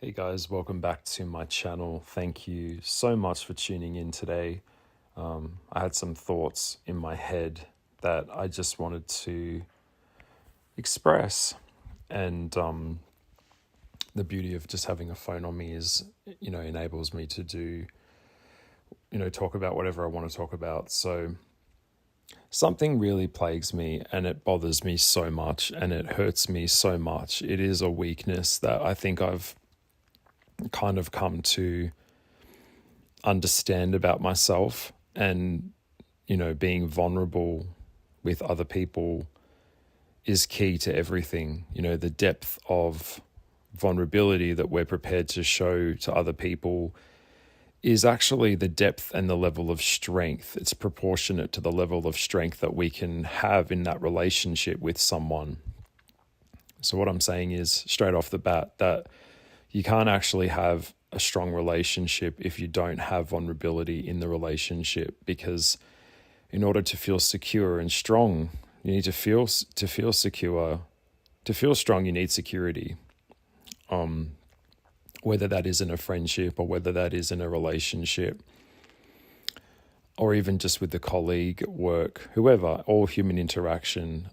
Hey guys, welcome back to my channel. Thank you so much for tuning in today. I had some thoughts in my head that I just wanted to express, and the beauty of just having a phone on me is, enables me to do, talk about whatever I want to talk about. So something really plagues me and it bothers me so much and it hurts me so much. It is a weakness that I think I've kind of come to understand about myself, and being vulnerable with other people is key to everything. The depth of vulnerability that we're prepared to show to other people is actually the depth and the level of strength. It's proportionate to the level of strength that we can have in that relationship with someone. So what I'm saying is, straight off the bat, that you can't actually have a strong relationship if you don't have vulnerability in the relationship, because in order to feel secure and strong, you need to feel secure. To feel strong, you need security. Whether that is in a friendship or whether that is in a relationship, or even just with a colleague at work, whoever, all human interaction.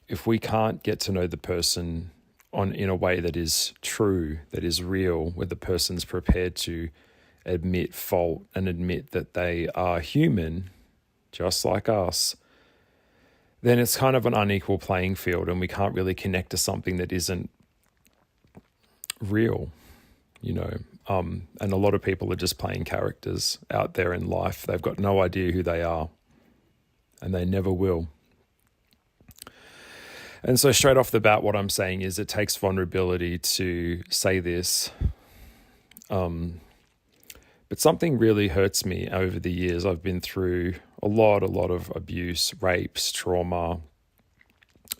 If we can't get to know the person in a way that is true, that is real, where the person's prepared to admit fault and admit that they are human, just like us, then it's kind of an unequal playing field, and we can't really connect to something that isn't real, and a lot of people are just playing characters out there in life. They've got no idea who they are, and they never will. And so straight off the bat, what I'm saying is it takes vulnerability to say this. But something really hurts me over the years. I've been through a lot of abuse, rapes, trauma.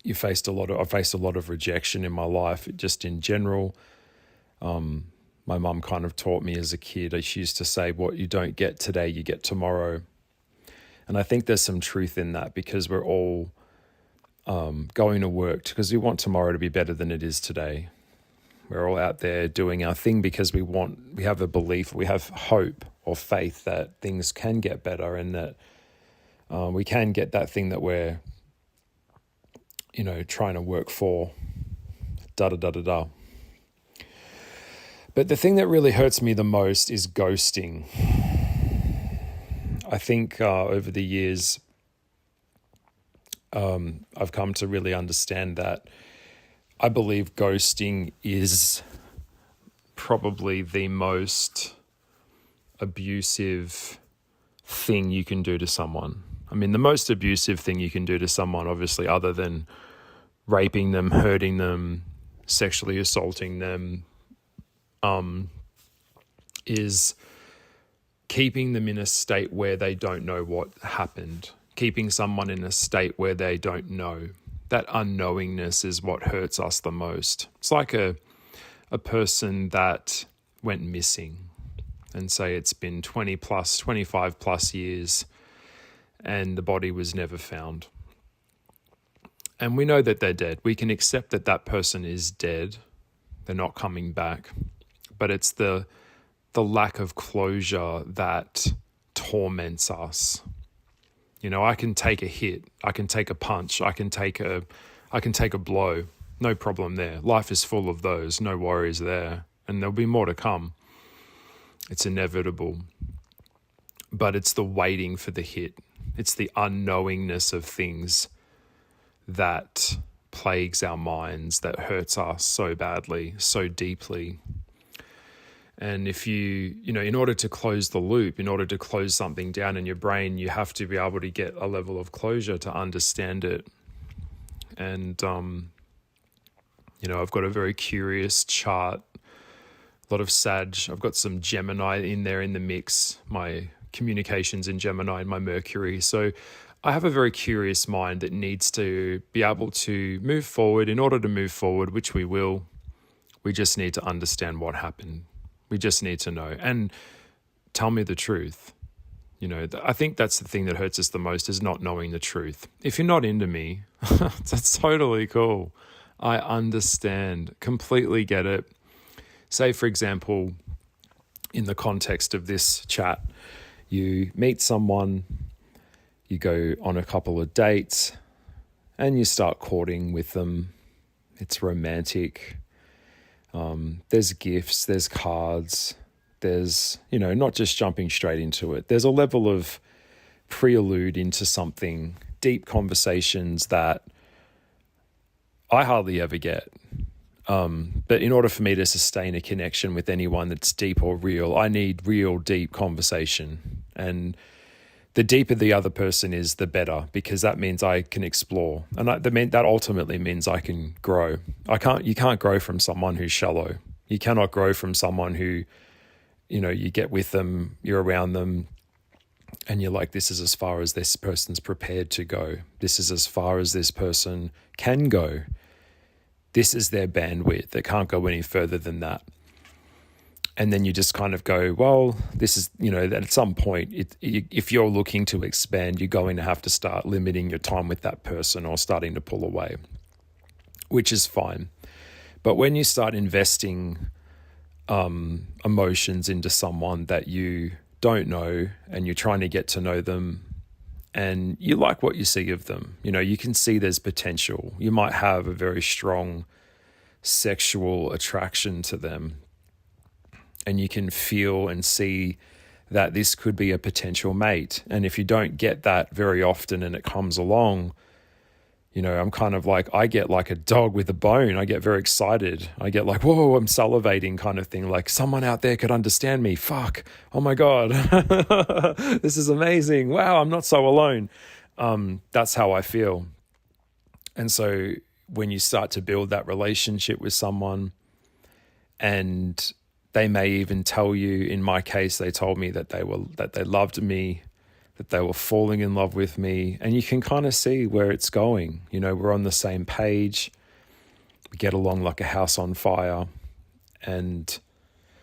I've faced a lot of rejection in my life, just in general. My mum kind of taught me as a kid. She used to say, what you don't get today, you get tomorrow. And I think there's some truth in that, because we're all going to work because we want tomorrow to be better than it is today. We're all out there doing our thing because we have a belief, we have hope or faith that things can get better, and that we can get that thing that we're, trying to work for. But the thing that really hurts me the most is ghosting. I think over the years, I've come to really understand that I believe ghosting is probably the most abusive thing you can do to someone. I mean, the most abusive thing you can do to someone, obviously, other than raping them, hurting them, sexually assaulting them, is keeping them in a state where they don't know what happened. Keeping someone in a state where they don't know. That unknowingness is what hurts us the most. It's like a person that went missing, and say it's been 20 plus, 25 plus years, and the body was never found. And we know that they're dead. We can accept that that person is dead. They're not coming back. But it's the lack of closure that torments us. I can take a hit, I can take a punch, I can take a blow. No problem there. Life is full of those, no worries there. And there'll be more to come. It's inevitable. But it's the waiting for the hit. It's the unknowingness of things that plagues our minds, that hurts us so badly, so deeply. And if in order to close the loop, in order to close something down in your brain, you have to be able to get a level of closure to understand it. And, I've got a very curious chart, a lot of Sag. I've got some Gemini in there in the mix, my communications in Gemini and my Mercury. So I have a very curious mind that needs to be able to move forward. In order to move forward, which we will, we just need to understand what happened. We just need to know, and tell me the truth. I think that's the thing that hurts us the most, is not knowing the truth. If you're not into me, that's totally cool. I understand, completely get it. Say, for example, in the context of this chat, you meet someone, you go on a couple of dates, and you start courting with them. It's romantic. There's gifts, there's cards, there's, not just jumping straight into it. There's a level of prelude into something, deep conversations that I hardly ever get. But in order for me to sustain a connection with anyone that's deep or real, I need real deep conversation. And the deeper the other person is, the better, because that means I can explore. And that ultimately means I can grow. You can't grow from someone who's shallow. You cannot grow from someone who, you get with them, you're around them, and you're like, this is as far as this person's prepared to go. This is as far as this person can go. This is their bandwidth. They can't go any further than that. And then you just kind of go, well, this is, that at some point, if you're looking to expand, you're going to have to start limiting your time with that person or starting to pull away, which is fine. But when you start investing emotions into someone that you don't know, and you're trying to get to know them, and you like what you see of them, you can see there's potential. You might have a very strong sexual attraction to them, and you can feel and see that this could be a potential mate. And if you don't get that very often and it comes along, I'm kind of like, I get like a dog with a bone. I get very excited. I get like, whoa, I'm salivating kind of thing. Like, someone out there could understand me. Fuck. Oh my God. This is amazing. Wow, I'm not so alone. That's how I feel. And so when you start to build that relationship with someone, and they may even tell you, in my case, they told me that they loved me, that they were falling in love with me, and you can kind of see where it's going. We're on the same page. We get along like a house on fire. And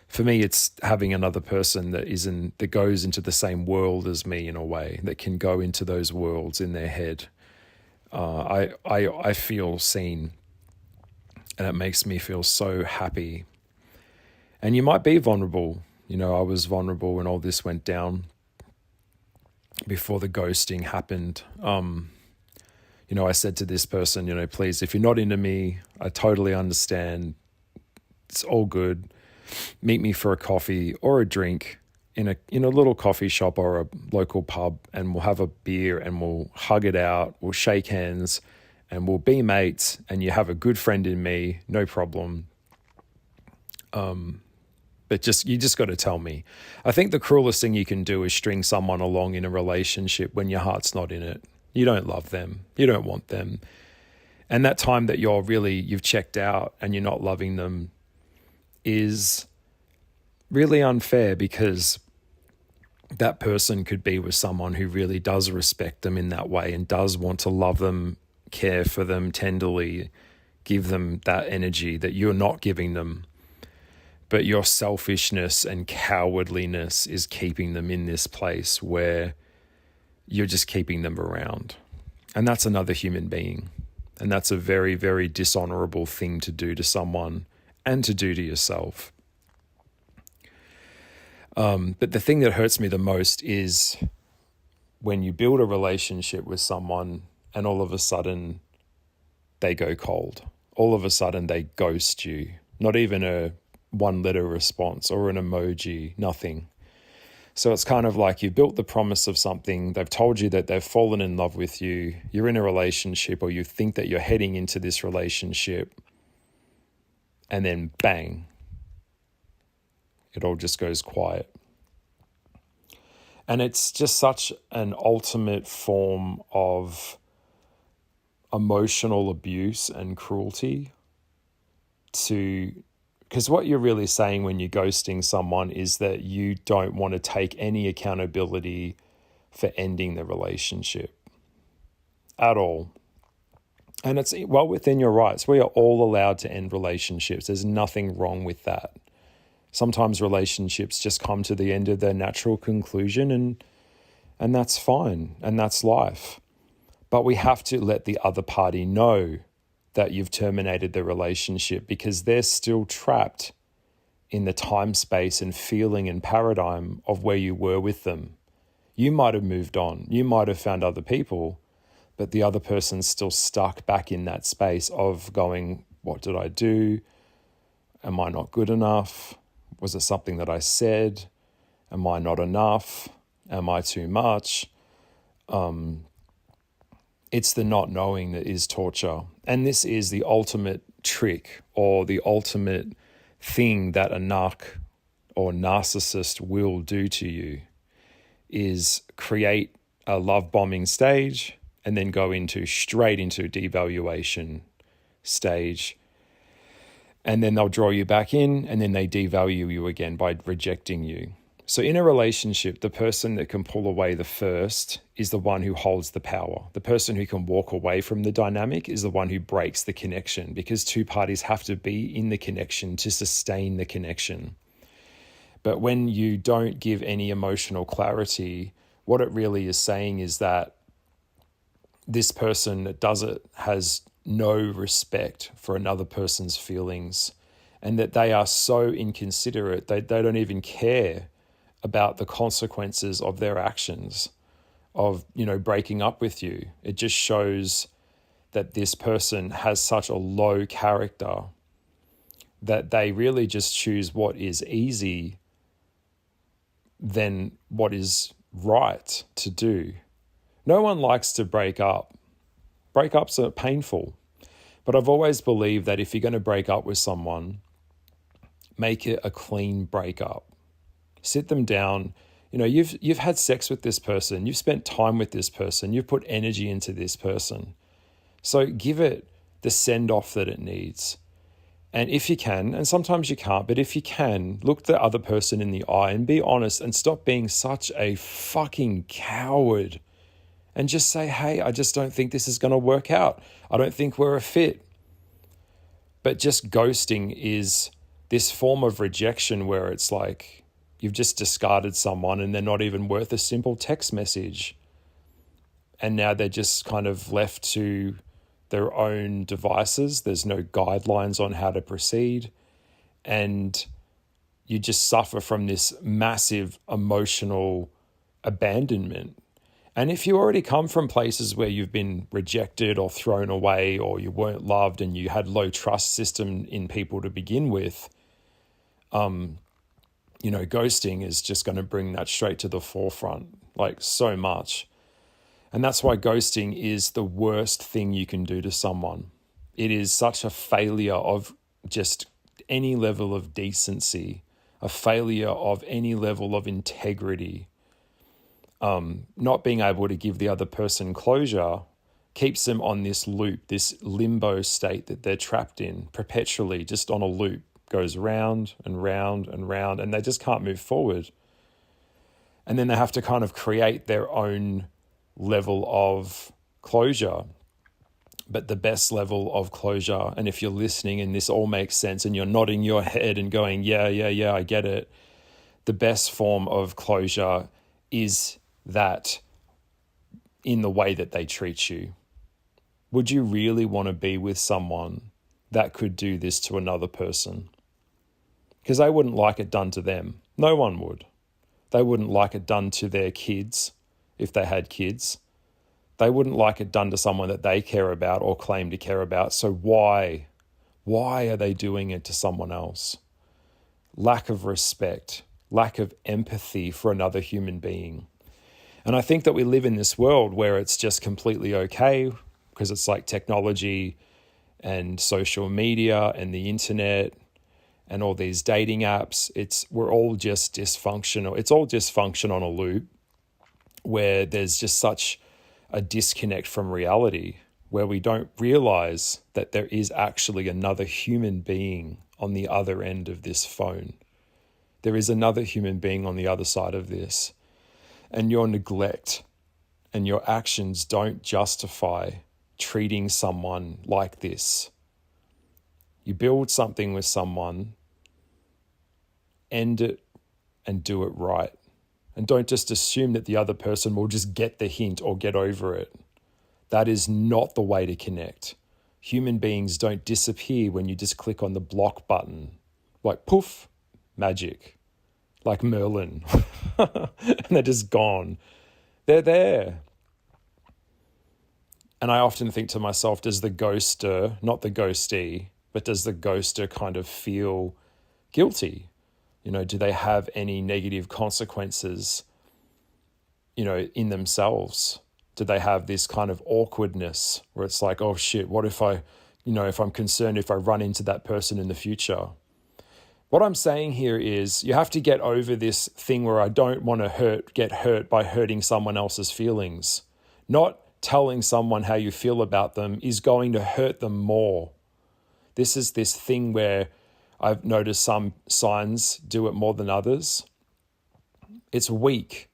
for me, it's having another person that goes into the same world as me in a way, that can go into those worlds in their head. I feel seen, and it makes me feel so happy. And you might be vulnerable. I was vulnerable when all this went down, before the ghosting happened. I said to this person, please, if you're not into me, I totally understand. It's all good. Meet me for a coffee or a drink in a little coffee shop or a local pub, and we'll have a beer and we'll hug it out. We'll shake hands and we'll be mates, and you have a good friend in me, no problem. But you just got to tell me. I think the cruelest thing you can do is string someone along in a relationship when your heart's not in it. You don't love them. You don't want them. And that time that you've checked out and you're not loving them is really unfair, because that person could be with someone who really does respect them in that way and does want to love them, care for them tenderly, give them that energy that you're not giving them. But your selfishness and cowardliness is keeping them in this place where you're just keeping them around. And that's another human being. And that's a very, very dishonorable thing to do to someone and to do to yourself. But the thing that hurts me the most is when you build a relationship with someone and all of a sudden they go cold. All of a sudden they ghost you. Not even a one-letter response or an emoji, nothing. So it's kind of like you built the promise of something. They've told you that they've fallen in love with you. You're in a relationship, or you think that you're heading into this relationship. And then bang, it all just goes quiet. And it's just such an ultimate form of emotional abuse and cruelty because what you're really saying when you're ghosting someone is that you don't want to take any accountability for ending the relationship at all. And it's well within your rights. We are all allowed to end relationships. There's nothing wrong with that. Sometimes relationships just come to the end of their natural conclusion, and that's fine, and that's life. But we have to let the other party know that you've terminated the relationship, because they're still trapped in the time, space, and feeling and paradigm of where you were with them. You might have moved on. You might have found other people, but the other person's still stuck back in that space of going, what did I do? Am I not good enough? Was it something that I said? Am I not enough? Am I too much? It's the not knowing that is torture. And this is the ultimate trick, or the ultimate thing that a narc or narcissist will do to you, is create a love bombing stage and then go straight into devaluation stage. And then they'll draw you back in, and then they devalue you again by rejecting you. So in a relationship, the person that can pull away the first is the one who holds the power. The person who can walk away from the dynamic is the one who breaks the connection, because two parties have to be in the connection to sustain the connection. But when you don't give any emotional clarity, what it really is saying is that this person that does it has no respect for another person's feelings, and that they are so inconsiderate, they don't even care about the consequences of their actions, of, breaking up with you. It just shows that this person has such a low character that they really just choose what is easy than what is right to do. No one likes to break up. Breakups are painful. But I've always believed that if you're going to break up with someone, make it a clean breakup. Sit them down. You've had sex with this person. You've spent time with this person. You've put energy into this person. So give it the send-off that it needs. And if you can, and sometimes you can't, but if you can, look the other person in the eye and be honest, and stop being such a fucking coward. And just say, hey, I just don't think this is going to work out. I don't think we're a fit. But just ghosting is this form of rejection where it's like you've just discarded someone and they're not even worth a simple text message. And now they're just kind of left to their own devices. There's no guidelines on how to proceed. And you just suffer from this massive emotional abandonment. And if you already come from places where you've been rejected or thrown away, or you weren't loved and you had low trust system in people to begin with, ghosting is just going to bring that straight to the forefront, like so much. And that's why ghosting is the worst thing you can do to someone. It is such a failure of just any level of decency, a failure of any level of integrity. Not being able to give the other person closure keeps them on this loop, this limbo state that they're trapped in perpetually, just on a loop, goes round and round and round, and they just can't move forward. And then they have to kind of create their own level of closure. But the best level of closure, and if you're listening and this all makes sense and you're nodding your head and going, yeah, I get it, the best form of closure is that in the way that they treat you. Would you really want to be with someone that could do this to another person? Because they wouldn't like it done to them. No one would. They wouldn't like it done to their kids if they had kids. They wouldn't like it done to someone that they care about or claim to care about. So why are they doing it to someone else? Lack of respect, lack of empathy for another human being. And I think that we live in this world where it's just completely okay, because it's like technology and social media and the internet and all these dating apps. We're all just dysfunctional. It's all dysfunction on a loop, where there's just such a disconnect from reality, where we don't realize that there is actually another human being on the other end of this phone. There is another human being on the other side of this. And your neglect and your actions don't justify treating someone like this. You build something with someone, end it and do it right. And don't just assume that the other person will just get the hint or get over it. That is not the way to connect. Human beings don't disappear when you just click on the block button. Like poof, magic, like Merlin, and they're just gone. They're there. And I often think to myself, does the ghoster, not the ghostee, but does the ghoster kind of feel guilty? Do they have any negative consequences, in themselves? Do they have this kind of awkwardness where it's like, oh shit, what if if I'm concerned if I run into that person in the future? What I'm saying here is you have to get over this thing where I don't want to get hurt by hurting someone else's feelings. Not telling someone how you feel about them is going to hurt them more. This is this thing where I've noticed some signs do it more than others. It's weak.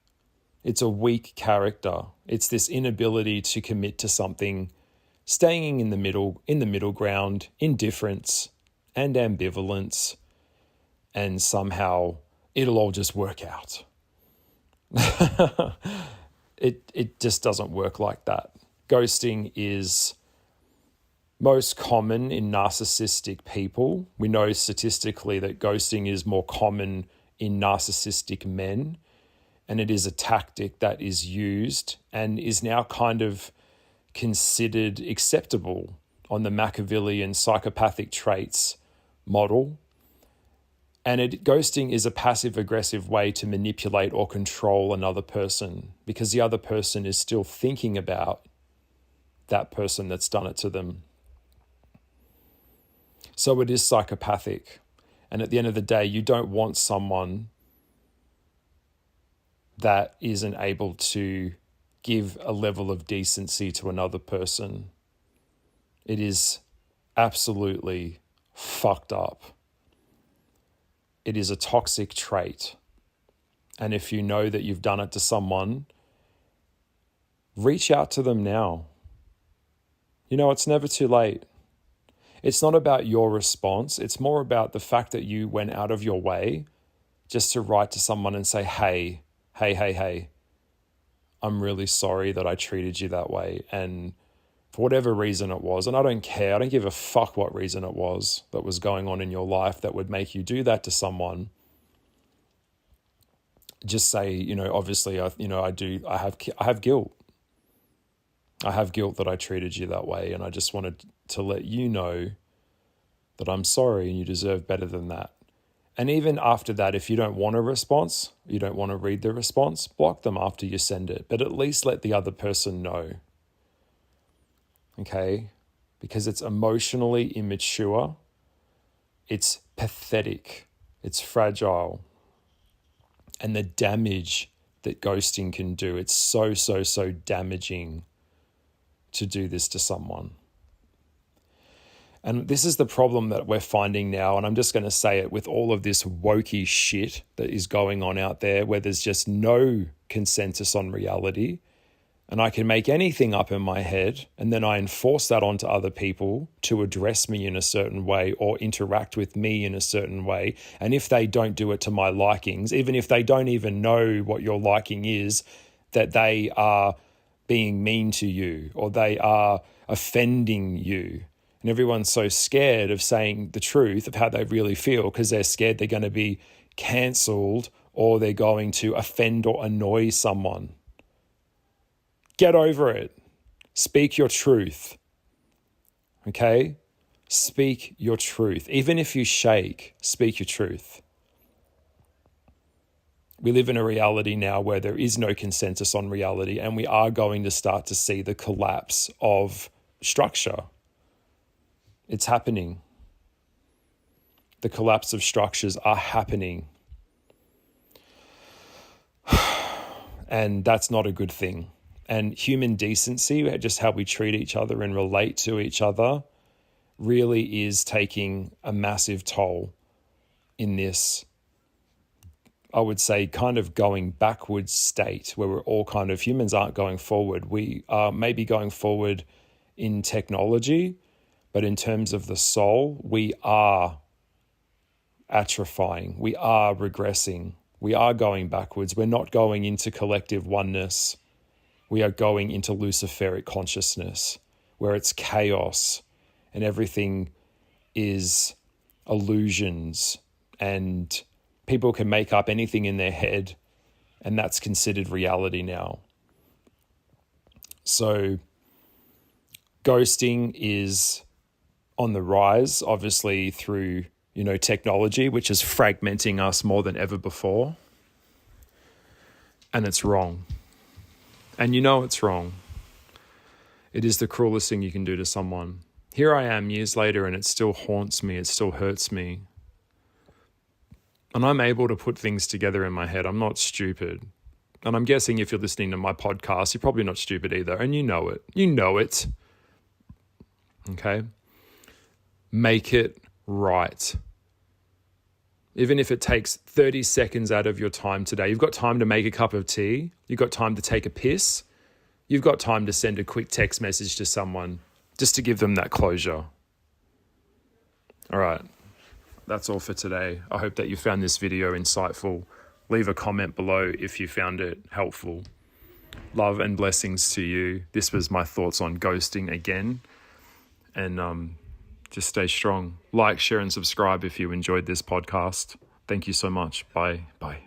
It's a weak character. It's this inability to commit to something, staying in the middle ground, indifference and ambivalence, and somehow it'll all just work out. It just doesn't work like that. Ghosting is most common in narcissistic people. We know statistically that ghosting is more common in narcissistic men, and it is a tactic that is used and is now kind of considered acceptable on the Machiavellian psychopathic traits model. And ghosting is a passive-aggressive way to manipulate or control another person because the other person is still thinking about that person that's done it to them. So it is psychopathic. And at the end of the day, you don't want someone that isn't able to give a level of decency to another person. It is absolutely fucked up. It is a toxic trait. And if you know that you've done it to someone, reach out to them now. It's never too late. It's not about your response. It's more about the fact that you went out of your way just to write to someone and say, hey, I'm really sorry that I treated you that way. And for whatever reason it was, and I don't care, I don't give a fuck what reason it was that was going on in your life that would make you do that to someone. Just say, obviously, I have guilt. I have guilt that I treated you that way, and I just wanted to let you know that I'm sorry and you deserve better than that. And even after that, if you don't want a response, you don't want to read the response, block them after you send it, but at least let the other person know. Okay? Because it's emotionally immature, it's pathetic, it's fragile, and the damage that ghosting can do, it's so damaging to do this to someone. And this is the problem that we're finding now, and I'm just going to say it with all of this wokey shit that is going on out there where there's just no consensus on reality, and I can make anything up in my head, and then I enforce that onto other people to address me in a certain way or interact with me in a certain way. And if they don't do it to my likings, even if they don't even know what your liking is, that they are being mean to you or they are offending you. And everyone's so scared of saying the truth of how they really feel because they're scared they're going to be cancelled or they're going to offend or annoy someone. Get over it. Speak your truth. Okay? Speak your truth. Even if you shake, speak your truth. We live in a reality now where there is no consensus on reality, and we are going to start to see the collapse of structure. It's happening. The collapse of structures are happening. And that's not a good thing. And human decency, just how we treat each other and relate to each other, really is taking a massive toll in this, I would say, kind of going backwards state where we're all kind of, humans aren't going forward. We are maybe going forward in technology, but in terms of the soul, we are atrophying. We are regressing. We are going backwards. We're not going into collective oneness. We are going into Luciferic consciousness, where it's chaos and everything is illusions and People can make up anything in their head, and that's considered reality now. So ghosting is on the rise, obviously through, technology, which is fragmenting us more than ever before. And it's wrong. And it's wrong. It is the cruelest thing you can do to someone. Here I am years later and it still haunts me. It still hurts me. And I'm able to put things together in my head. I'm not stupid. And I'm guessing if you're listening to my podcast, you're probably not stupid either. And you know it. You know it. Okay? Make it right. Even if it takes 30 seconds out of your time today, you've got time to make a cup of tea. You've got time to take a piss. You've got time to send a quick text message to someone just to give them that closure. All right. That's all for today. I hope that you found this video insightful. Leave a comment below if you found it helpful. Love and blessings to you. This was my thoughts on ghosting again. And just stay strong. Like, share, and subscribe if you enjoyed this podcast. Thank you so much. Bye. Bye.